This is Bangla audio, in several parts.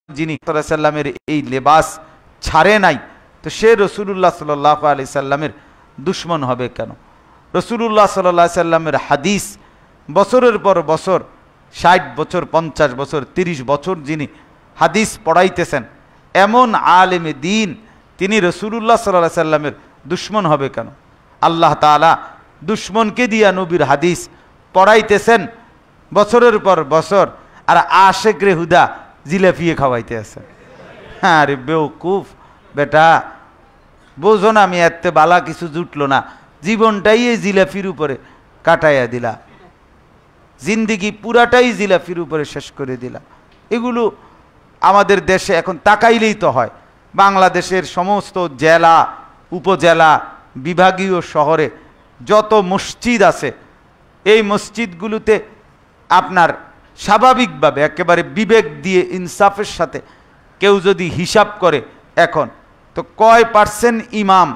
যিনি সাল্লামের এই লেবাস ছাড়ে নাই, তো সে রসুলুল্লাহ সাল্লাল্লাহু আলাইহি সাল্লামের দুশ্মন হবে কেন? রসুলুল্লাহ সাল্লাল্লাহু আলাইহি সাল্লামের হাদিস বছরের পর বছর, 60 বছর, 50 বছর, 30 বছর যিনি হাদিস পড়াইতেছেন, এমন আলেমে দিন, তিনি রসুলুল্লাহ সাল্লাল্লাহু আলাইহি সাল্লামের দুশ্মন হবে কেন? আল্লাহ তাআলা দুশ্মনকে দিয়া নবীর হাদিস পড়াইতেছেন বছরের পর বছর, আর আশেক রে হুদা জিলাপিয়ে খাওয়াইতে আছে। হ্যাঁ রে বেওকুফ বেটা, বোঝো না আমি এতে বালা কিছু জুটলো না, জীবনটাই এই জিলাপির উপরে কাটাইয়া দিলা, জিন্দিগি পুরাটাই জিলাপির উপরে শেষ করে দিলা। এগুলো আমাদের দেশে এখন তাকাইলেই তো হয়। বাংলাদেশের সমস্ত জেলা, উপজেলা, বিভাগীয় শহরে যত মসজিদ আছে, এই মসজিদগুলোতে আপনার স্বাভাবিকভাবে একেবারে বিবেক দিয়ে ইনসাফের সাথে কেউ যদি হিসাব করে এখন, তো কয় পার্সেন্ট ইমাম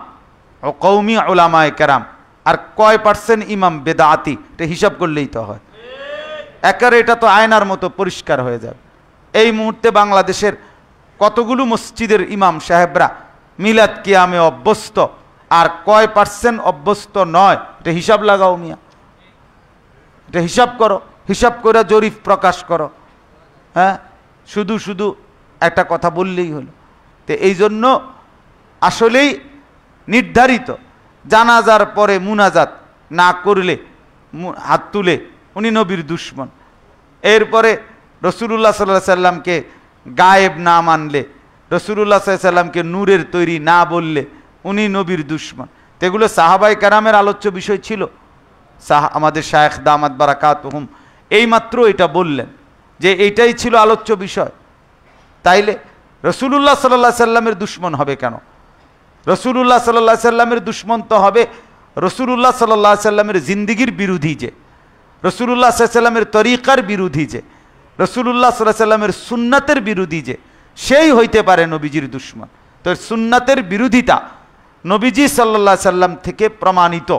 ও কওমি উলামায়ে কেরাম আর কয় পার্সেন্ট ইমাম বেদাতি, এটা হিসাব করলেই তো হয়। একেবারে এটা তো আয়নার মতো পরিষ্কার হয়ে যাবে। এই মুহূর্তে বাংলাদেশের কতগুলো মসজিদের ইমাম সাহেবরা মিলাদ কিয়ামে অভ্যস্ত, আর কয় পার্সেন্ট অভ্যস্ত নয়, এটা হিসাব লাগাও মিয়া, এটা হিসাব করো, হিসাব করে জরিপ প্রকাশ করো। হ্যাঁ, শুধু শুধু একটা কথা বললেই হলো। তো এই জন্য আসলেই নির্ধারিত জানাজার পরে মুনাজাত না করলে, হাত তুলে, উনি নবীর দুশ্মন। এরপরে রসুলুল্লাহ সাল্লাল্লাহু আলাইহি সাল্লামকে গায়েব না মানলে, রসুলুল্লাহ সাল্লাল্লাহু আলাইহি সাল্লামকে নূরের তৈরি না বললে, উনি নবীর দুশ্মন। তো এগুলো সাহাবায়ে কেরামের আলোচ্য বিষয় ছিল। আমাদের শায়েখ দামাত বারাকাতুহুম এইমাত্র এটা বললেন যে এইটাই ছিল আলোচ্য বিষয়। তাইলে রসুলুল্লাহ সাল্লাল্লাহু আলাইহি সাল্লামের দুশ্মন হবে কেন? রসুলুল্লাহ সাল্লাল্লাহু আলাইহি সাল্লামের দুশ্মন তো হবে রসুলুল্লাহ সাল্লাল্লাহু আলাইহি সাল্লামের জিন্দিগির বিরোধী, যে রসুলুল্লাহ সাল্লাল্লাহু আলাইহি সাল্লামের তরিকার বিরোধী, যে রসুলুল্লাহ সাল্লাল্লাহু আলাইহি সাল্লামের সুন্নাতের বিরোধী, যে সেই হইতে পারে নবীজির দুশ্মন। তো সুন্নাতের বিরোধিতা নবীজি সাল্লাল্লাহু আলাইহি সাল্লাম থেকে প্রমাণিত,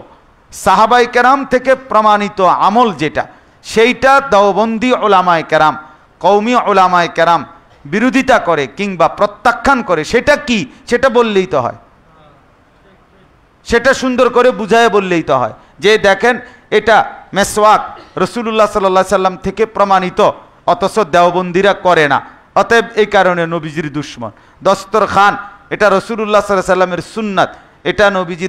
সাহাবায়ে কেরাম থেকে প্রমাণিত আমল যেটা, সেইটা দেওবন্দি উলামায়ে কেরাম, কওমি উলামায়ে কেরাম বিরোধিতা করে কিংবা প্রত্যাখ্যান করে, সেটা কি সেটা বললেই তো হয়, সেটা সুন্দর করে বুঝায় বললেই তো হয় যে দেখেন এটা মেসওয়াক রসুলুল্লাহ সাল্লাল্লাহু আলাইহি সাল্লাম থেকে প্রমাণিত, অথচ দেওবন্দিরা করে না, অতএব এই কারণে নবীজির দুশ্মন। দস্তরখান এটা রসুলুল্লাহ সাল্লাল্লাহু আলাইহি সাল্লামের সুন্নাত, এটা নবীজি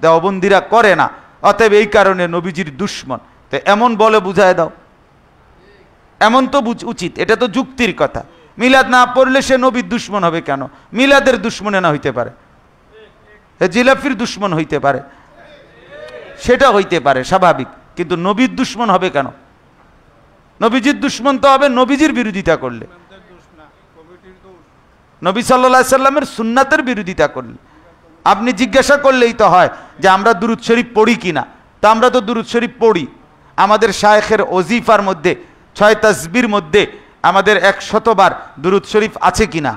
দেওবন্দিরা করে না, অতএব এই কারণে নবীজির দুশ্মন। তো এমন বলে বুঝায় দাও, এমন তো উচিত, এটা তো যুক্তির কথা। মিলাদ না পড়লে সে নবীর দুশ্মন হবে কেন? মিলাদের দুশ্মনে না হইতে পারে, জিলাফির দুশ্মন হইতে পারে, সেটা হইতে পারে স্বাভাবিক, কিন্তু নবীর দুশ্মন হবে কেন? নবীজির দুশ্মন তো হবে নবীজির বিরোধিতা করলে, নবী সাল্লাল্লাহু আলাইহি সাল্লামের সুন্নাতের বিরোধিতা করলে। আপনি জিজ্ঞাসা করলেই তো হয় যে আমরা দুরূদ শরীফ পড়ি কিনা, তো আমরা তো দুরূদ শরীফ পড়ি। আমাদের শায়েখের ওজিফার মধ্যে 6 তাসবির মধ্যে আমাদের 100 বার দুরূদ শরীফ আছে কিনা?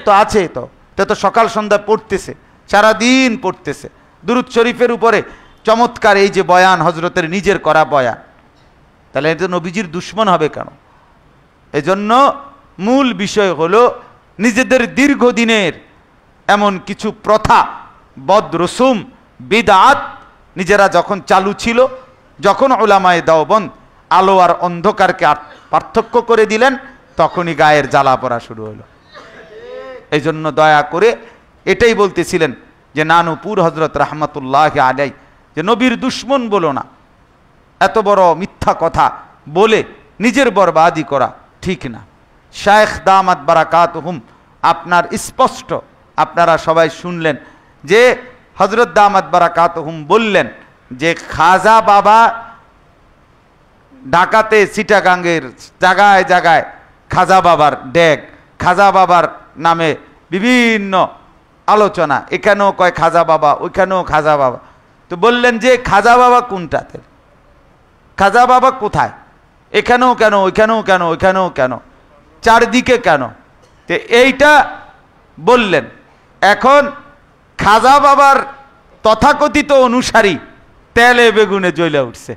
তো আছে। তো সকাল সন্ধ্যা পড়তেছে, সারাদিন পড়তেছে দুরূদ শরীফের উপরে। চমৎকার এই যে বয়ান, হজরতের নিজের করা বয়ান, তাহলে এটা নবীজির দুশ্মন হবে কেন? এজন্য মূল বিষয় হলো নিজেদের দীর্ঘদিনের এমন কিছু প্রথা, বদ রসুম, বিদআত নিজেরা যখন চালু ছিল, যখন উলামায়ে দেওবন্দ আলো আর অন্ধকারকে পার্থক্য করে দিলেন, তখনই গায়ের জ্বালা পড়া শুরু হলো। এই জন্য দয়া করে এটাই বলতেছিলেন যে নানুপুর হজরত রহমতুল্লাহ আলাইহি, যে নবীর দুশ্মন বলো না, এত বড় মিথ্যা কথা বলে নিজের বরবাদি করা ঠিক না। শায়েখ দামাত বারাকাতুহুম আপনার স্পষ্ট, আপনারা সবাই শুনলেন যে হজরত দামাত বারাকাতুহুম বললেন যে খাজা বাবা ঢাকাতে চিটাগাঙ্গের জায়গায় জায়গায় খাজা বাবার ডেক, খাজা বাবার নামে বিভিন্ন আলোচনা, এখানেও কয় খাজা বাবা, ওইখানেও খাজা বাবা। তো বললেন যে খাজা বাবা কোনটাতে, খাজা বাবা কোথায়, এখানেও কেন, ওইখানেও কেন, ওইখানেও কেন, চারদিকে কেন? তো এইটা বললেন। এখন খাজা বাবার তথাকথিত অনুসারী তেলে বেগুনে জ্বলে উঠছে।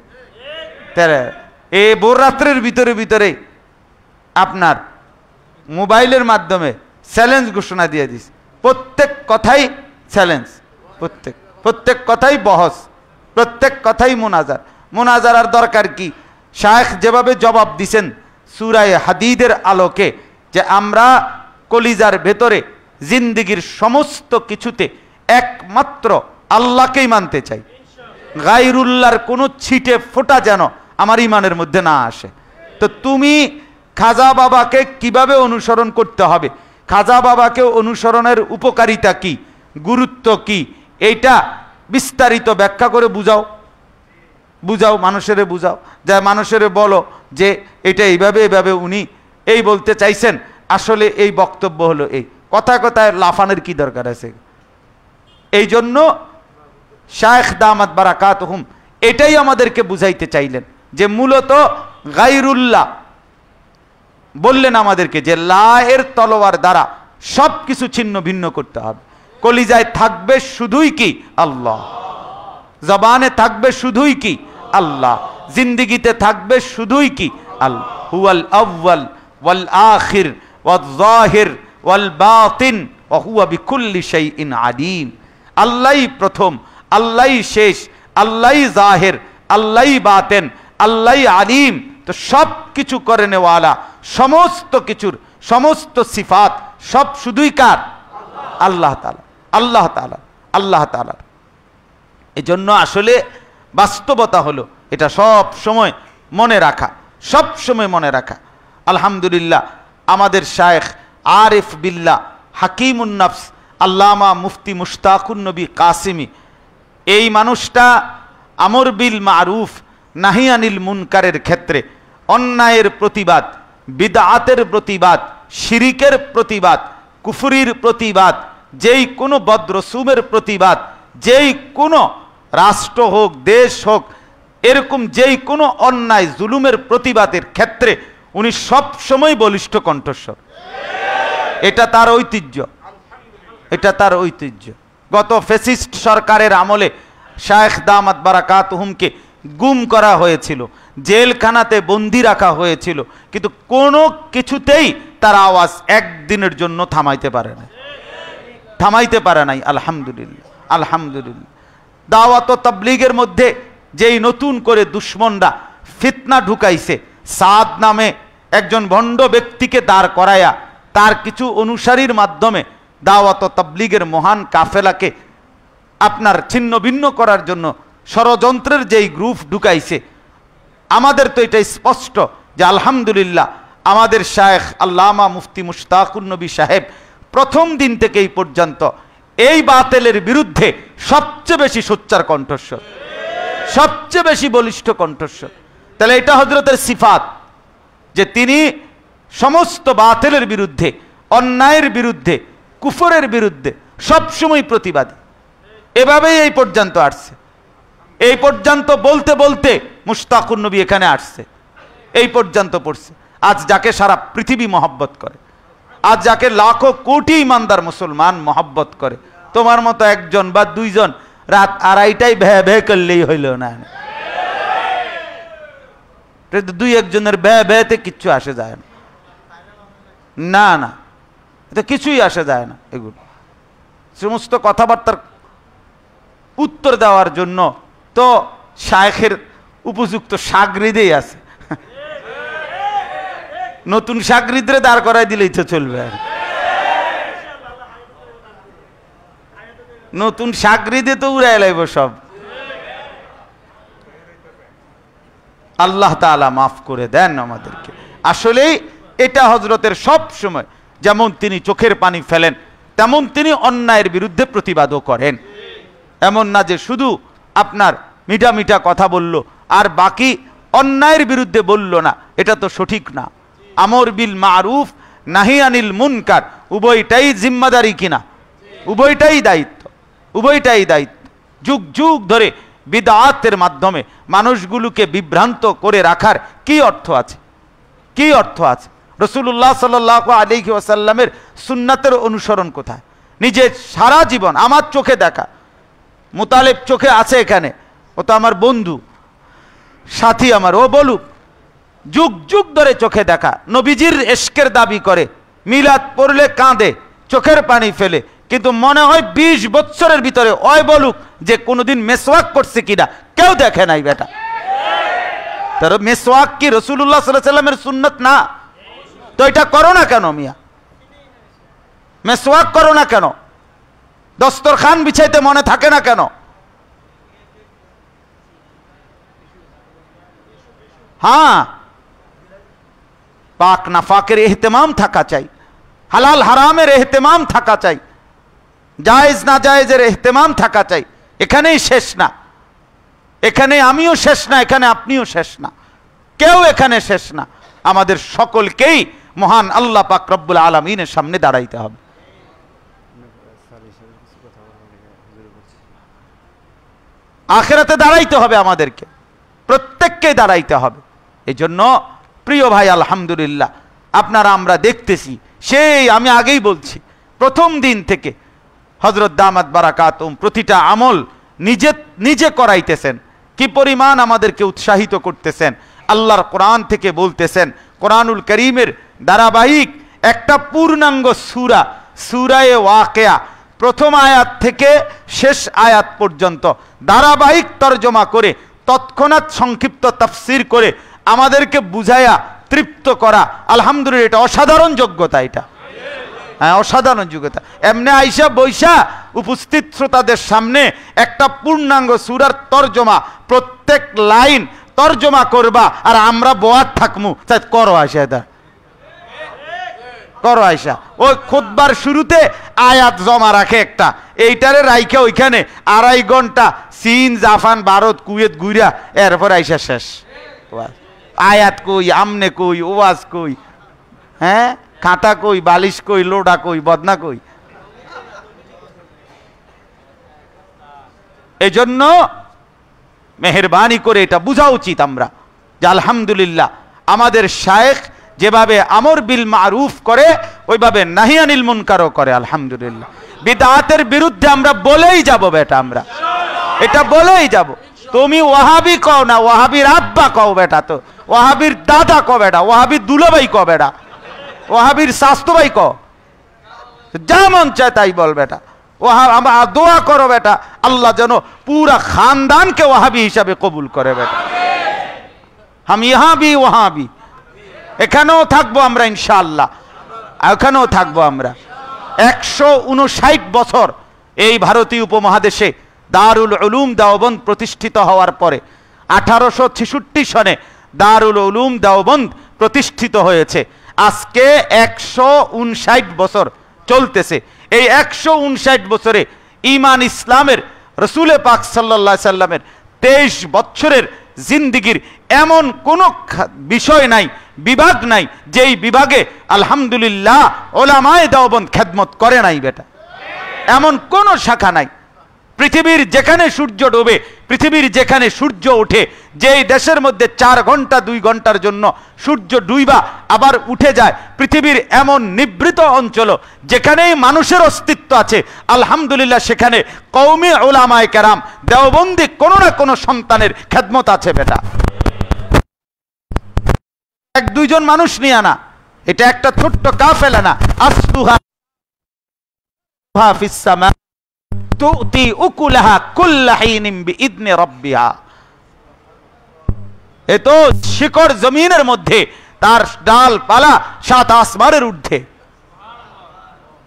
এই ভোর রাত্রের ভিতরে আপনার মোবাইলের মাধ্যমে চ্যালেঞ্জ ঘোষণা দিয়ে দিস, প্রত্যেক কথাই চ্যালেঞ্জ, প্রত্যেক কথাই বহস, প্রত্যেক কথাই মোনাজারার দরকার কি? শায়েখ যেভাবে জবাব দিছেন সূরা হাদীদের আলোকে, যে আমরা কলিজার ভেতরে জিন্দেগীর সমস্ত কিছুতে একমাত্র আল্লাহকেই মানতে চাই, গায়রুল্লাহর কোনো ছিটে ফোঁটা যেন আমার ইমানের মধ্যে না আসে। তো তুমি খাজা বাবাকে কিভাবে অনুসরণ করতে হবে, খাজা বাবাকে অনুসরণের উপকারিতা কি, গুরুত্ব কি, এইটা বিস্তারিত ব্যাখ্যা করে বুঝাও, মানুষের বুঝাও, যা মানুষের বলো যে এটা এইভাবে উনি এই বলতে চাইছেন, আসলে এই বক্তব্য হলো এই। কথায় লাফানের কি দরকার আছে? এই জন্য শায়েখ দামাত বারাকাতুহুম এটাই আমাদেরকে বুঝাইতে চাইলেন, যে মূলত গায়রুল্লাহ বললেন আমাদেরকে যে লা এর তলোয়ার দ্বারা সব কিছু ছিন্ন ভিন্ন করতে হবে। কলিজায় থাকবে শুধুই কি আল্লাহ, জবানে থাকবে শুধুই কি আল্লাহ, জিন্দেগিতে থাকবে শুধুই কি আল্লাহ। হুয়াল আউয়াল ওয়াল আখির ওয়াল যাহির ওয়াল বাতিন ওয়া হুয়া বিকুল্লি শাইইন আলিম। আল্লাহই প্রথম, আল্লাহই শেষ, আল্লাহই জাহির, আল্লাহই বাতেন, আল্লাহই আলিম। তো সব কিছু করে নেওয়ালা, সমস্ত কিছুর সমস্ত সিফাত সব শুধুই কার? আল্লাহ তাআলা, আল্লাহ তাআলা, আল্লাহ তাআলা। এই জন্য আসলে বাস্তবতা হলো এটা সব সময় মনে রাখা, সব সময় মনে রাখা। আলহামদুলিল্লাহ আমাদের শায়েখ আরিফ বিল্লাহ হাকিমুন নফস আল্লামা মুফতি মুশতাকুন নবী কাসিমি, এই মানুষটা আমর বিল মারুফ নাহি আনিল মুনকারের ক্ষেত্রে অন্যায়ের প্রতিবাদ, বিদআতের প্রতিবাদ, শিরিকের প্রতিবাদ, কুফরির প্রতিবাদ, যেই কোনো বদরসুমের প্রতিবাদ, যেই কোনো রাষ্ট্র হোক দেশ হোক এরকম যেই কোনো অন্যায় জুলুমের প্রতিবাদের ক্ষেত্রে উনি সব সময় বলিষ্ঠ কণ্ঠস্বর। এটা তার ঐতিহ্য, এটা তার ঐতিহ্য। গত ফ্যাসিস্ট সরকারের আমলে শায়েখ দামাত বারাকাতুহুমকে গুম করা হয়েছিল, জেলখানাতে বন্দি রাখা হয়েছিল, কিন্তু কোনো কিছুতেই তার আওয়াজ একদিনের জন্য থামাইতে পারে নাই। আলহামদুলিল্লাহ, আলহামদুলিল্লাহ। দাওয়াত ও তাবলীগের মধ্যে যেই নতুন করে দুশমনরা ফিতনা ঢুকাইছে, সাদ নামে একজন ভণ্ড ব্যক্তিকে দাঁড় করায়া তার কিছু অনুসারীর মাধ্যমে দাওয়াত ও তাবলীগের মহান কাফেলাকে আপনার ছিন্ন ভিন্ন করার জন্য ষড়যন্ত্রের যেই গ্রুপ ঢুকাইছে, আমাদের তো এটা স্পষ্ট যে আলহামদুলিল্লাহ আমাদের শায়েখ আল্লামা মুফতি মুশতাকুন নবী সাহেব প্রথম দিন থেকে এই পর্যন্ত এই বাতিলের বিরুদ্ধে সবচেয়ে বেশি সোচ্চার কণ্ঠস্বর, সবচেয়ে বেশি বলিষ্ঠ কণ্ঠস্বর। তাহলে এটা হযরতের সিফাত যে তিনি সমস্ত বাতিলের বিরুদ্ধে, অন্যায়ের বিরুদ্ধে, কুফরের বিরুদ্ধে সবসময় প্রতিবাদী। এভাবেই এই পর্যন্ত আসছে, এই পর্যন্ত বলতে বলতে মুশতাকুন নবী এখানে আসছে, এই পর্যন্ত পড়ছে। আজ যাকে সারা পৃথিবী মহব্বত করে, আজ যাকে লাখো কোটি ইমানদার মুসলমান মহব্বত করে, তোমার মতো একজন বা দুইজন রাত আড়াইটায় ভ্যা ভ্যা করলেই হইল না, দুই একজনের ভ্যা ভ্যাতে কিচ্ছু আসে যায় না, না না, এটা কিছুই আসে যায় না। এগুলো সমস্ত কথাবার্তার উত্তর দেওয়ার জন্য তো শায়েখের উপযুক্ত শাগরিদেই আছে, নতুন শাগরিদরে দাঁড় করাই দিলেই তো চলবে। আর নতুন শাগরিদে তো উড়াই লাইব সব। আল্লাহ তাআলা মাফ করে দেন আমাদেরকে। আসলেই এটা হযরতের সব সময়, যেমন তিনি চোখের পানি ফেলেন তেমন তিনি অন্যায়ের বিরুদ্ধে প্রতিবাদও করেন। এমন না যে শুধু আপনার মিঠা মিঠা কথা বলল আর বাকি অন্যায়ের বিরুদ্ধে বলল না, এটা তো সঠিক না। আমর বিল মারুফ নাহি আনিল মুনকার উভয়টাই জিম্মাদারি কিনা, উভয়টাই দায়িত্ব, উভয়টাই দায়িত্ব। যুগ যুগ ধরে বিদআতের মাধ্যমে মানুষগুলোকে বিভ্রান্ত করে রাখার কি অর্থ আছে? কি অর্থ আছে? রাসূলুল্লাহ সাল্লাল্লাহু আলাইহি ওয়াসাল্লামের সুন্নাতের অনুসরণ কোথায়? নিজের সারা জীবন আমার চোখে দেখা, মুতালেব চোখে আছে এখানে, ও তো আমার বন্ধু সাথী আমার, ও বলুক যুগ যুগ ধরে চোখে দেখা নবীজির ইশকের দাবি করে, মিলাদ পড়লে কাঁদে, চোখের পানি ফেলে, কিন্তু মনে হয় 20 বছরের ভিতরে ওই বলুক যে কোনোদিন মেসওয়াক করছে কিনা, কেউ দেখে নাই বেটা। তার মেসওয়াক কি রাসূলুল্লাহ সাল্লাল্লাহু আলাইহি ওয়াসাল্লামের সুন্নাত না? তো এটা করো না কেন মিয়া? মেসওয়াক করো না কেন? দস্তরখান বিছাইতে মনে থাকে না কেন? হ্যাঁ, পাক নাফাকের ইহতিমাম থাকা চাই, হালাল হারামের ইহতিমাম থাকা চাই, জায়েজ না জায়েজের ইহতিমাম থাকা চাই। এখানেই শেষ না, এখানে আমিও শেষ না, এখানে আপনিও শেষ না, কেউ এখানে শেষ না। আমাদের সকলকেই মহান আল্লাহ পাক রব্বুল আলামিনের সামনে দাঁড়াইতে হবে। আখিরাতে দাঁড়াইতে হবে, আমাদেরকে প্রত্যেককে দাঁড়াইতে হবে। এই জন্য প্রিয় ভাই, আলহামদুলিল্লাহ আপনারা আমরা দেখতেছি, সেই আমি আগেই বলছি, প্রথম দিন থেকে হযরত দামাত বারাকাতুম প্রতিটা আমল নিজে নিজে করাইতেছেন, কি পরিমাণ আমাদেরকে উৎসাহিত করতেছেন। আল্লাহর কোরআন থেকে বলতেছেন, কোরআনুল করিমের ধারাবাহিক একটা পূর্ণাঙ্গ সূরা, সূরায়ে ওয়াকিয়া, প্রথম আয়াত থেকে শেষ আয়াত পর্যন্ত ধারাবাহিক তরজমা করে, তৎক্ষণাৎ সংক্ষিপ্ত তাফসীর করে আমাদেরকে বুঝায়া তৃপ্ত করা, আলহামদুলিল্লাহ এটা অসাধারণ যোগ্যতা। এটা হ্যাঁ, অসাধারণ যোগ্যতা। এমনি আইসা বৈশা উপস্থিত শ্রোতাদের সামনে একটা পূর্ণাঙ্গ সূরার তরজমা, প্রত্যেক লাইন তরজমা করবা, আর আমরা বোয়াত থাকমু। তাই করো আইসা, এটা করো আইসা। ওই খুতবার শুরুতে আয়াত জমা রাখে একটা, এইটারে রাইখা ওইখানে 2.5 ঘন্টা চীন, জাপান, ভারত, কুয়েত ঘুরা এরপর আইসা শেষ। আয়াত কই, আমনে কই, ওয়াজ কই, হ্যাঁ, খাতা কই, বালিশ কই, লোডা কই, বদনা কই। এজন্য মেহেরবানি করে এটা বোঝা উচিত আমরা যে আলহামদুলিল্লাহ আমাদের শায়েখ যেভাবে আমর বিল মারুফ করে, ওইভাবে নাহি আনিল মুনকারও করে। আলহামদুলিল্লাহ বিদআতের বিরুদ্ধে আমরা বলেই যাব বেটা, আমরা এটা বলেই যাব। তুমি ওয়াহাবি কও না, ওয়াহাবির আব্বা কও বেটা, তো ওয়াহাবির দাদা কও বেটা, ওয়াহাবির দুলাভাই কও বেটা, ওয়াহাবির শাস্তো ভাই কও, যা মন চায় তাই বল বেটা। আমরা দোয়া করো বেটা, আল্লাহ যেন পুরা খানদানকে ওয়াহাবি হিসাবে কবুল করে বেটা। হাম ইহাঁ ভি ওয়াহাঁ ভি, এখানেও থাকবো আমরা ইনশাআল্লাহ, এখানেও থাকবো আমরা। 159 বছর এই ভারতীয় উপমহাদেশে দারুল উলুম দেওবন্দ প্রতিষ্ঠিত হওয়ার পরে 1866 সনে দারুল উলুম দেওবন্দ প্রতিষ্ঠিত হয়েছে। আজকে 159 বছর চলতেছে। এই 159 বছরে ঈমান ইসলামের রাসূল পাক সাল্লাল্লাহু আলাইহি সাল্লামের 23 বছরের জিন্দেগির এমন কোনো বিষয় নাই, বিভাগ নাই, যেই বিভাগে আলহামদুলিল্লাহ উলামায়ে দেওবন্দ খেদমত করে নাই বেটা। এমন কোন শাখা নাই। পৃথিবীর যেখানে সূর্য ডোবে, পৃথিবীর যেখানে সূর্য ওঠে, যেই দেশের মধ্যে 4 ঘন্টা 2 ঘন্টার জন্য সূর্য ডুইবা আবার উঠে যায়, পৃথিবীর এমন নিভৃত অঞ্চল যেখানেই মানুষের অস্তিত্ব আছে, আলহামদুলিল্লাহ সেখানে কওমি উলামায়ে কেরাম দেওবন্দি কোনো না কোনো সন্তানের খেদমত আছে বেটা। 1-2 জন মানুষ নিয়ে না, এটা একটা ছোট্ট কাফেলা না। আসলুহা ফিস সামা তুতি উকুলাহা কুল্লা হিনিন বিইذن রাব্বিহা। এ তো শিকড় জমিনের মধ্যে, তার ডালপালা 7 আসমানের ঊর্ধ্বে।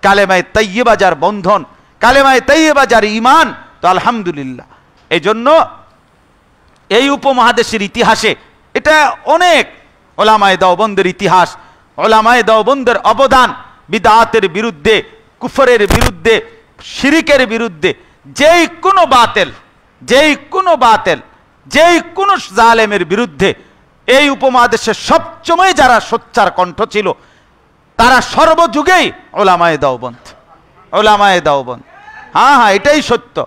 কালেমায়ে তাইয়্যিবা যার বন্ধন, কালেমায়ে তাইয়্যিবা যার ঈমান, তো আলহামদুলিল্লাহ। এই জন্য এই উপমহাদেশের ইতিহাসে এটা অনেক উলামায়ে দেওবন্দের ইতিহাস, উলামায়ে দেওবন্দের অবদান বিদআতের বিরুদ্ধে, কুফরের বিরুদ্ধে, শিরিকের বিরুদ্ধে, যেই কোনো বাতিল, যেই কোনো বাতিল, যেই কোনো জালেমের বিরুদ্ধে এই উপমহাদেশে সবসময় যারা সোচ্চার কণ্ঠ ছিল, তারা সর্বযুগেই উলামায়ে দেওবন্দ, উলামায়ে দেওবন্দ। হ্যাঁ হ্যাঁ, এটাই সত্য।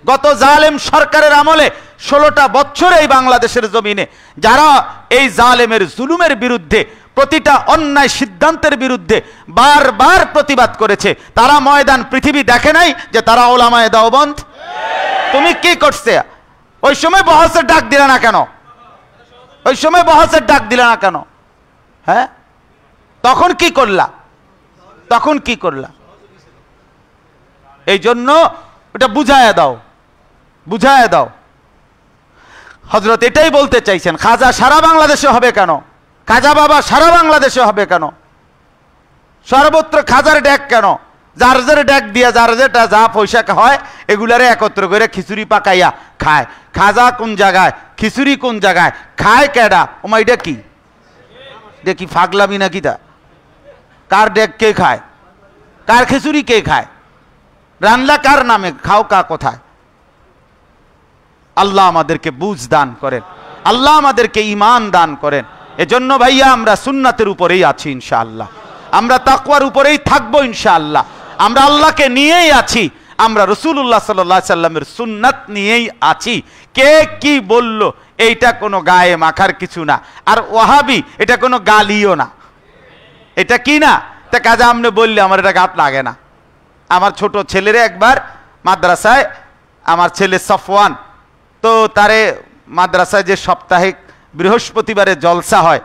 গত জালেম সরকারের আমলে 16টা বছর এই বাংলাদেশের জমিনে যারা এই জালেমের জুলুমের বিরুদ্ধে, প্রতিটা অন্যায় সিদ্ধান্তের বিরুদ্ধে বারবার প্রতিবাদ করেছে, তারা ময়দান পৃথিবী দেখে নাই যে তারা উলামায়ে দেওবন্দ? তুমি কি করছে? ওই সময় বহসের ডাক দিলে না কেন? ওই সময় বহসের ডাক দিলে না কেন? হ্যাঁ, তখন কি করলা? তখন কি করলা? এই জন্য ওটা বুঝায়া দাও, বুঝায়া দাও। হযরত এটাই বলতে চাইছেন, খাজা সারা বাংলাদেশে হবে কেন? খাজা বাবা সারা বাংলাদেশে হবে কেন? সর্বত্র খাজার ডেক কেন? যার যার ডেক দিয়া যার যেটা যা পয়সা হয় এগুলারে একত্র করে খিচুড়ি পাকাইয়া খায়। খাজা কোন জায়গায়, খিচুড়ি কোন জায়গায়, খায় কেডা? ওমা এটা কি দেখি ফাগলামি নাকি? তা কার ডেক কে খায়? কার খিচুড়ি কে খায়? রান্না কার নামে? খাও কা কোথায়? আল্লাহ আমাদেরকে বুঝ দান করেন, আল্লাহ আমাদেরকে ঈমান দান করেন। এজন্য ভাইয়া আমরা সুন্নাতের উপরেই আছি ইনশাআল্লাহ, আমরা তাকওয়ার উপরেই থাকবো ইনশাআল্লাহ। আমরা আল্লাহকে নিয়েই আছি, আমরা রাসূলুল্লাহ সাল্লাল্লাহু আলাইহি সাল্লামের সুন্নাত নিয়েই আছি। কে কি বলল এইটা কোনো গায়ে মাখার কিছু না। আর ওয়াহাবি এটা কোনো গালিও না, এটা কি না? তা কাজে আমনে বললে আমার এটা গাত লাগে না। আমার ছোট ছেলেরে একবার মাদ্রাসায়, আমার ছেলে সফওয়ান, তো তারে মাদ্রাসায় যে সাপ্তাহিক বৃহস্পতিবারে জলসা হয়,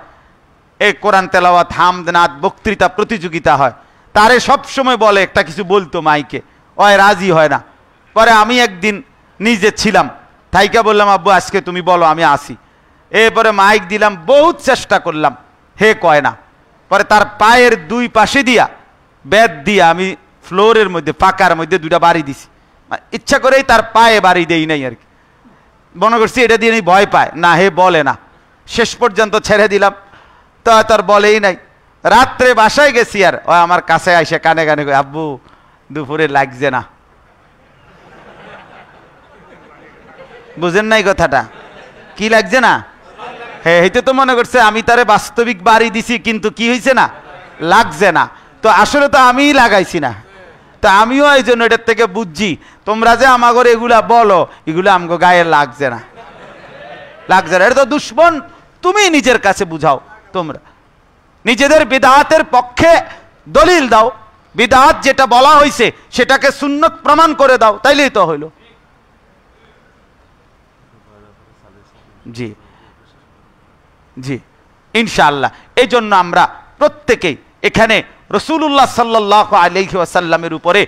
এই কোরআন তেলাওয়াত, হামদ, নাত, বক্তৃতা প্রতিযোগিতা হয়, তারে সব সময় বলে একটা কিছু বলতো মাইকে, ওই রাজি হয় না। পরে আমি একদিন নিজে ছিলাম, থাইকা বললাম আব্বু আজকে তুমি বলো, আমি আসি। এরপরে মাইক দিলাম, বহুত চেষ্টা করলাম, হে কয় না। পরে তার পায়ের দুই পাশে দিয়া বেদ দিয়া আমি ফ্লোরের মধ্যে, পাকার মধ্যে দুইটা বাড়ি দিছি। ইচ্ছা করেই তার পায়ে বাড়ি দেই নাই আর কি, মনে করছি এটা দিয়ে ভয় পায় না, হে বলে না। শেষ পর্যন্ত ছেড়ে দিলাম, তো তার বলেই নাই। রাত্রে বাসায় গেছি, আর ও আমার কাছে আইসে কানে কানে কই, আব্বু দুপুরে লাগছে না। বুঝেন নাই কথাটা? কি লাগছে না? হ্যাঁ, এইটা তো মনে করছে আমি তারে বাস্তবিক বাড়ি দিছি, কিন্তু কি হয়েছে না, লাগছে না। তো আসলে তো আমিই লাগাইছি না। তা আমিও এই জন্য এটার থেকে বুঝছি, তোমরা যে আমাগরে এগুলা বলো, এগুলো আমগো গায়ে লাগছে না, লাগছে না, এটা তো দুশ্মন। তুমি নিজের কাছে বুঝাও, তোমরা নিজেদের বিদআতের পক্ষে দলিল দাও, বিদআত যেটা বলা হয়েছে সেটাকে সুন্নত প্রমাণ করে দাও, তাইলেই তো হইল। জি জি, ইনশাআল্লাহ। এই জন্য আমরা প্রত্যেকেই এখানে রাসূলুল্লাহ সাল্লাল্লাহু আলাইহি ওয়াসাল্লামের উপরে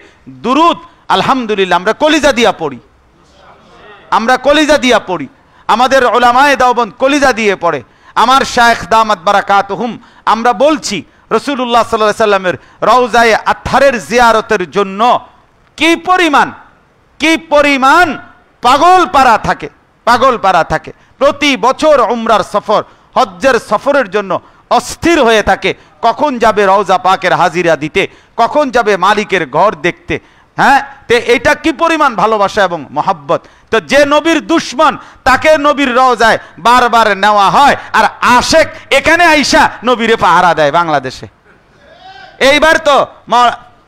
দুরূদ আলহামদুলিল্লাহ আমরা কলিজা দিয়া পড়ি, আমরা কলিজা দিয়া পড়ি, আমাদের উলামায়ে দেওবন্দ কলিজা দিয়ে পড়ে। আমার শায়েখ দামাত বারাকাতুহুম, আমরা বলছি রাসূলুল্লাহ সাল্লাল্লাহু আলাইহি সাল্লামের রওজায়ে আতহারের জিয়ারতের জন্য কি পরিমাণ পাগল পারা থাকে, পাগল পারা থাকে। প্রতি বছর উমরার সফর, হজ্জের সফরের জন্য অস্থির হয়ে থাকে, কখন যাবে রওজা পাকের হাজিরা দিতে, কখন যাবে মালিকের ঘর দেখতে। হ্যাঁ, তো এটা কি পরিমাণ ভালোবাসা এবং মহব্বত। তো যে নবীর দুশ্মন তাকে নবীর রওজায় বারবার নেওয়া হয়, আর আশেক এখানে আইসা নবীরে পাহারা দেয় বাংলাদেশে। এইবার তো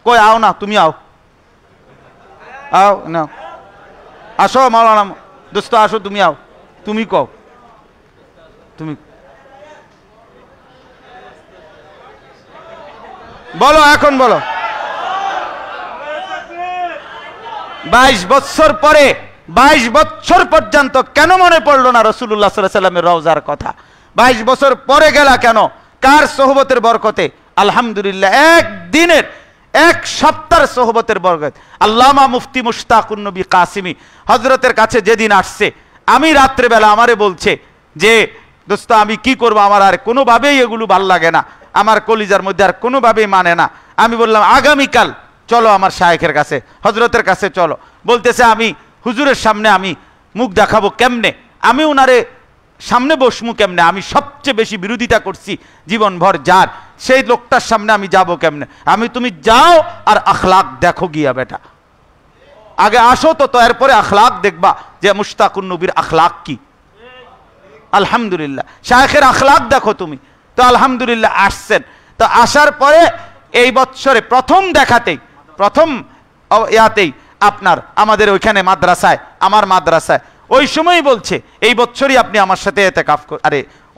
কই আও না, তুমি আও, আও না, আসো মাওলানা দোস্ত, আসো তুমি আও, তুমি কও, তুমি বলো, এখন বলো। 22 বছর পরে, 22 বছর পর্যন্ত কেন মনে পড়লো না রাসূলুল্লাহ সাল্লাল্লাহু আলাইহি সাল্লামের রওজার কথা? 22 বছর পরে গেলা কেন? কার সোহবতের বরকতে? আলহামদুলিল্লাহ, একদিনের, এক সপ্তাহের সোহবতের বরকত। আল্লামা মুফতি মুশতাকুন নবী কাসিমি হযরতের কাছে যেদিন আসছে, আমি রাত্রেবেলা আমারে বলছে যে দোস্ত আমি কি করব, আমার আর কোনোভাবেই এগুলো ভাল লাগে না, আমার কলিজার মধ্যে আর কোনোভাবেই মানে না। আমি বললাম আগামীকাল চলো আমার শায়েখের কাছে, হযরতের কাছে চলো। বলতেছে আমি হুজুরের সামনে আমি মুখ দেখাবো কেমনে, আমি ওনারে সামনে বসমু কেমনে, আমি সবচেয়ে বেশি বিরোধিতা করছি জীবনভর যার, সেই লোকটার সামনে আমি যাব কেমনে? আমি তুমি যাও আর আখলাক দেখো গিয়া বেটা, আগে আসো তো, এরপরে আখলাক দেখবা যে মুশতাকুন নবীর আখলাক কি। আলহামদুলিল্লাহ, শায়েখের আখলাক দেখো তুমি। তো আলহামদুলিল্লাহ আসছেন। তো আসার পরে এই বছরে প্রথম দেখাতেই, প্রথম ইয়াতেই আপনার আমাদের ওইখানে মাদ্রাসায়, আমার মাদ্রাসায় ওই সময় বলছে এই বছরই আপনি আমার সাথে এতেকাফ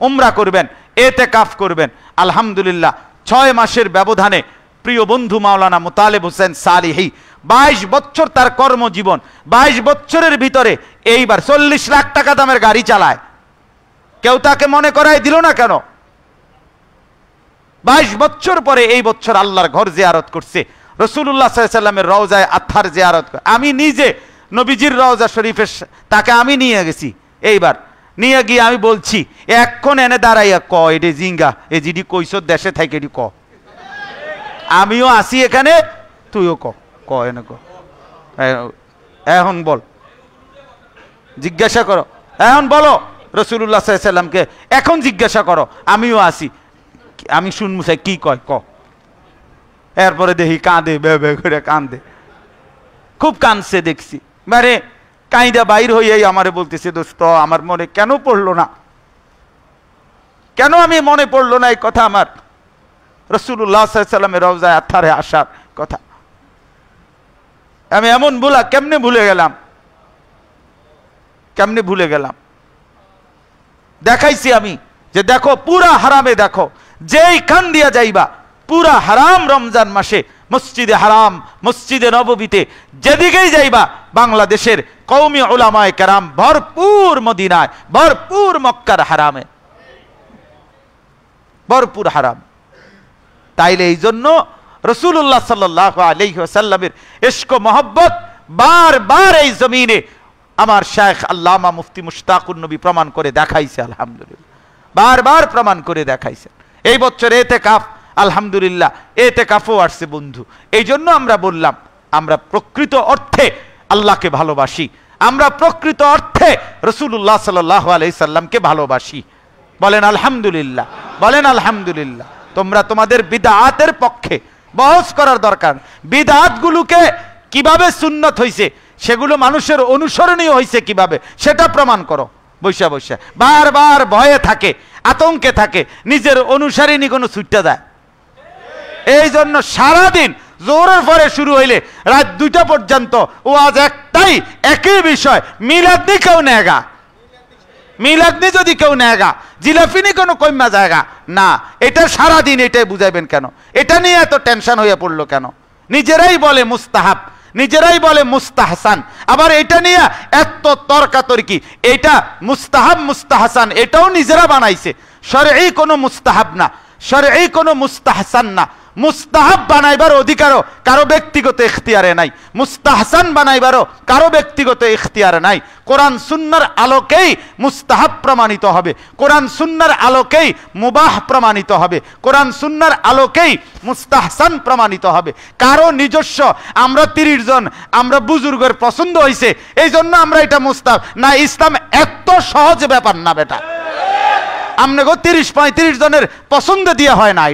উমরা করবেন, এতেকাফ করবেন। আলহামদুলিল্লাহ 6 মাসের ব্যবধানে প্রিয় বন্ধু মাওলানা মুতালেব হোসেন সালিহি 22 বছর তার কর্মজীবন, 22 বছরের ভিতরে এইবার 40 লাখ টাকা দামের গাড়ি চালায়। কেউ তাকে মনে করাই দিল না কেন? 22 বছর পরে এই বছর আল্লাহর ঘর জিয়ারত করছে, রাসূলুল্লাহ সাল্লাল্লাহু আলাইহি সাল্লামের রওজায়ে আতহার জিয়ারত। আমি নিজে নবীজির রওজা শরীফের তাকে আমি নিয়ে গেছি। এইবার নিয়ে গিয়ে আমি বলছি, এখন এনে দাঁড়াইয়া ক এডে জিঙ্গা এ জিডি কইছ দেশে থাকে এডি ক, আমিও আসি এখানে, তুইও ক ক এনে ক, এখন বল, জিজ্ঞাসা করো, এখন বলো রাসূলুল্লাহ সাল্লাল্লাহু আলাইহি সাল্লামকে, এখন জিজ্ঞাসা করো, আমিও আসি, আমি শুনবো চাই কি কয় ক। এরপরে দেখি কাঁদে, বে বে করে কাঁদে, খুব কাঁদছে দেখছি, মানে কাইদা বাইর হইয়াই আমারে বলতেছে, দোস্ত আমার মনে কেন পড়লো না, কেন আমি মনে পড়লো না এই কথা আমার, রাসূলুল্লাহ সাল্লাল্লাহু আলাইহি সাল্লামের রওজায়ে আতহারে আসার কথা। আমি এমন ভুলা কেমনে ভুলে গেলাম, কেমনে ভুলে গেলাম। দেখাইছি আমি যে দেখো পুরা হারামে, দেখো যেই খান দিয়া যাইবা পুরা হারাম, রমজান মাসে মসজিদে হারাম, মসজিদে নববীতে যেদিকেই যাইবা বাংলাদেশের কওমি উলামায়ে কেরাম ভরপুর, মদিনায় ভরপুর, মক্কার হারামে ভরপুর হারাম। তাইলে এই জন্য রাসূলুল্লাহ সাল্লাল্লাহু আলাইহি ওয়াসাল্লামের ইশক ও মহব্বত বারবার এই জমিনে আমার শাইখ আল্লামা মুফতি মুশতাকুন নবী প্রমাণ করে দেখাইছে, আলহামদুলিল্লাহ বারবার প্রমাণ করে দেখাইছে। এই বছর ইতিকাফ, আলহামদুলিল্লাহ ইতিকাফও আসছে বন্ধু। এই জন্য আমরা বললাম আমরা প্রকৃত অর্থে আল্লাহকে ভালোবাসি, আমরা প্রকৃত অর্থে রাসূলুল্লাহ সাল্লাল্লাহু আলাইহি সাল্লামকে ভালোবাসি। বলেন আলহামদুলিল্লাহ, বলেন আলহামদুলিল্লাহ। তোমরা তোমাদের বিদআতের পক্ষে বহস করার দরকার, বিদআতগুলোকে কিভাবে সুন্নত হইছে, সেগুলো মানুষের অনুসরণীয় হইছে কিভাবে, সেটা প্রমাণ করো। বৈশা বৈশা বারবার ভয়ে থাকে, আতঙ্কে থাকে, নিজের অনুসারী কোনো ছুটতে যায়। এই জন্য সারাদিন জোহরের পরে শুরু হইলে রাত 2টা পর্যন্ত ওয়াজ একটাই, একই বিষয়, মিলাদ কেউ নেগা, মিলাদ যদি কেউ নেগা, জিলাফিনি কোনো কইমা জায়গা না, এটা সারাদিন এটাই বুঝাইবেন কেন, এটা নিয়ে এত টেনশন হয়ে পড়লো কেন। নিজেরাই বলে মুস্তাহাব, নিজেরাই বলে মুস্তাহসান, আবার এটা নিয়ে এত তর্কাতর্কি, এটা মুস্তাহাব মুস্তাহসান এটাও নিজেরা বানাইছে। শরঈ কোনো মুস্তাহাব না, শরঈ কোনো মুস্তাহসান না। মুস্তাহাব বানাইবার অধিকারও কারো ব্যক্তিগত ইখতিয়ারে নাই, মুস্তাহসান বানাইবারও কারো ব্যক্তিগত ইখতিয়ারে নাই। কোরআন সুন্নাহর আলোকেই মুস্তাহাব প্রমাণিত হবে, কোরআন সুন্নাহর আলোকেই মুবাহ প্রমাণিত হবে, কোরআন সুন্নাহর আলোকেই মুস্তাহসান প্রমাণিত হবে। কারো নিজস্ব আমরা 30 জন আমরা বুজুর্গের পছন্দ হয়েছে এই জন্য আমরা এটা মুস্তাহাব না, ইসলাম এত সহজ ব্যাপার না বেটা। আপনাকে 30-35 জনের পছন্দ দিয়ে হয় না,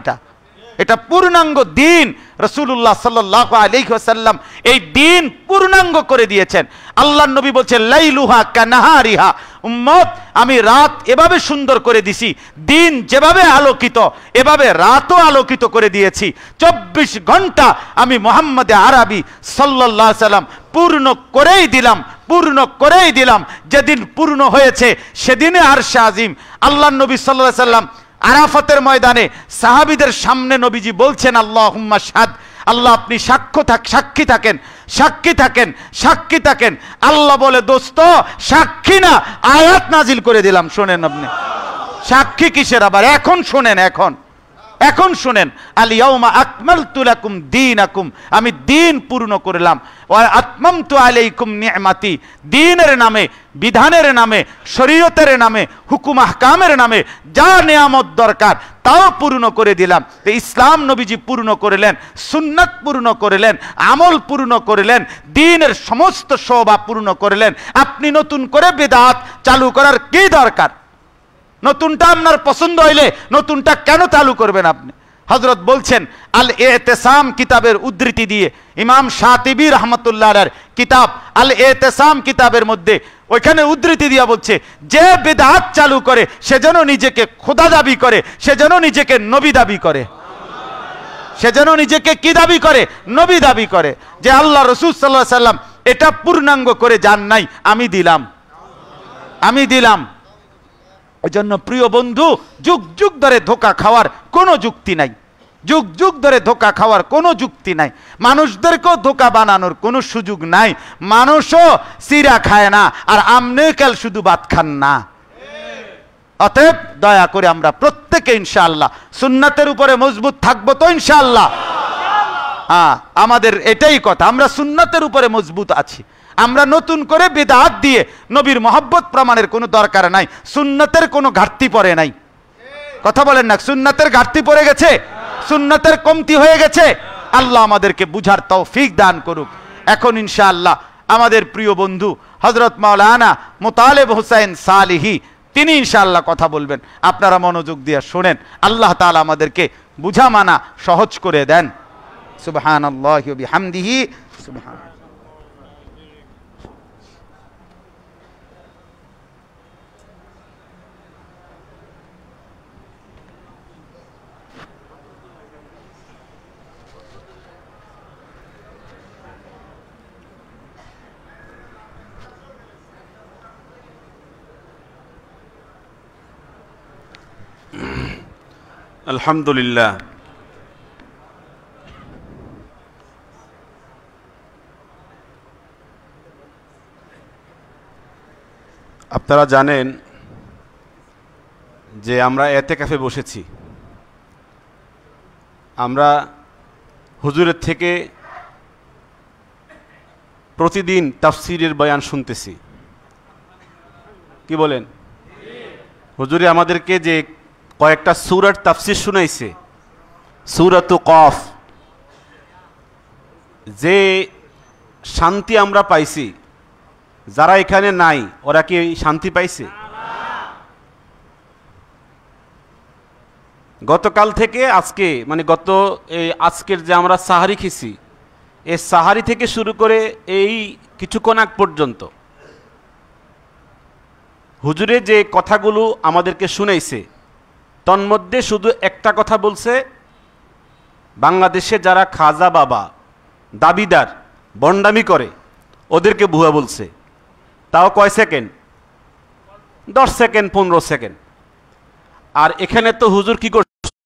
এটা পূর্ণাঙ্গ দিন। রাসূলুল্লাহ সাল্লাল্লাহু আলাইহি ওয়াসাল্লাম এই দিন পূর্ণাঙ্গ করে দিয়েছেন। আল্লাহর নবী বলছেন লাইলুহা কানাহারিহা, উম্মত আমি রাত এভাবে সুন্দর করে দিছি, দিন যেভাবে আলোকিত এভাবে রাতও আলোকিত করে দিয়েছি। 24 ঘন্টা আমি মুহাম্মদে আরবি সাল্লাল্লাহু আলাইহি সাল্লাম পূর্ণ করেই দিলাম, পূর্ণ করেই দিলাম। যেদিন পূর্ণ হয়েছে সেদিনে আরশে আজিম, আল্লাহর নবী সাল্লাল্লাহু আলাইহি সাল্লাম আরাফাতের ময়দানে সাহাবীদের সামনে নবীজি বলছেন আল্লাহুম্মা শাহাদ, আল্লাহ আপনি সাক্ষী থাকেন, সাক্ষী থাকেন, সাক্ষী থাকেন। আল্লাহ বলে দোস্ত সাক্ষী না, আয়াত নাজিল করে দিলাম, শোনেন আপনি। সাক্ষী কিসের আবার, এখন শোনেন, এখন শুনেন। আল ইয়াউমা আকমালতু লাকুম দীনাকুম, আমি দিন পূর্ণ করলাম। ওয়া আতমামতু আলাইকুম নি'মাতি, দ্বীনের নামে, বিধানের নামে, শরীয়তের নামে, হুকুম আহকামের নামে যা নিয়ামত দরকার তাও পূর্ণ করে দিলাম। তো ইসলাম নবীজি পূর্ণ করলেন, সুন্নাত পূর্ণ করলেন, আমল পূর্ণ করলেন, দ্বীনের সমস্ত শোভা পূর্ণ করলেন। আপনি নতুন করে বিদআত চালু করার কি দরকার? নতুনটা আপনার পছন্দ হইলে নতুনটা কেন চালু করবেন আপনি? হযরত বলছেন আল ইতিসাম কিতাবের উদ্ধৃতি দিয়ে, ইমাম শাতিবী রাহমাতুল্লাহ আলাইহির কিতাব আল ইতিসাম কিতাবের মধ্যে ওইখানে উদ্ধৃতি দিয়া বলছে, যে বিদআত চালু করে সে যেন নিজেকে খোদা দাবি করে, সে যেন নিজেকে নবী দাবি করে, সে যেন নিজেকে কি দাবি করে? নবী দাবি করে। যে আল্লাহ রাসূল সাল্লাল্লাহু আলাইহি সাল্লাম এটা পূর্ণাঙ্গ করে যান নাই, আমি দিলাম, আমি দিলাম। এই জন্য প্রিয় বন্ধু, যুগ যুগ ধরে ধোঁকা খাওয়ার কোনো যুক্তি নাই, যুগ যুগ ধরে ধোঁকা খাওয়ার কোনো যুক্তি নাই, মানুষদেরকেও ধোঁকা বানানোর কোনো সুযোগ নাই। মানুষও চিরা খায় না, আর আমনে কাল শুধু ভাত খান না। অতএব দয়া করে আমরা প্রত্যেকে ইনশাআল্লাহ সুন্নাতের উপরে মজবুত থাকবো তো ইনশাআল্লাহ। হ্যাঁ, আমাদের এটাই কথা, আমরা সুন্নাতের উপরে মজবুত আছি। আমরা নতুন করে বিদআত দিয়ে নবীর মহব্বত প্রমাণের কোনো দরকার নাই, সুন্নাতের কোনো ঘাটতি পড়ে নাই। কথা বলেন না, সুন্নাতের ঘাটতি পড়ে গেছে, সুন্নাতের কমতি হয়ে গেছে। আল্লাহ আমাদেরকে বুঝার তৌফিক দান করুক। এখন ইনশাআল্লাহ আমাদের প্রিয় বন্ধু হযরত মাওলানা মুতালেব হোসেন সালিহি তিনি ইনশাআল্লাহ কথা বলবেন। আপনারা মনোযোগ দিয়ে শোনেন, আল্লাহ তাআলা আমাদেরকে বুঝা মানা সহজ করে দেন। সুবহানাল্লাহি ওয়া বিহামদিহি সুবহান। আলহামদুলিল্লাহ। আপনারা জানেন যে আমরা এতেকাফে বসেছি। আমরা হুজুরের থেকে প্রতিদিন তাফসীরের বয়ান শুনতেছি। কি বলেন? হুজুরে আমাদেরকে যে কয়েকটা সূরার তাফসীর শুনাইছে, সূরাতু কফ, যে শান্তি আমরা পাইছি, যারা এখানে নাই ওরা কি শান্তি পাইছে? গতকাল থেকে আজকে, মানে আজকের যে আমরা সাহারি খেয়েছি, এই সাহারি থেকে শুরু করে এই কিছুক্ষণ আগ পর্যন্ত হুজুরে যে কথাগুলো আমাদেরকে শুনাইছে, তন্মধ্যে শুধু একটা কথা বলছে, বাংলাদেশে যারা খাজা বাবা দাবিদার বন্ডামি করে ওদেরকে ভুয়া বলছে। তাও কয় সেকেন্ড? 10 second, 15 second. আর এখানে তো হুজুর কি করছে?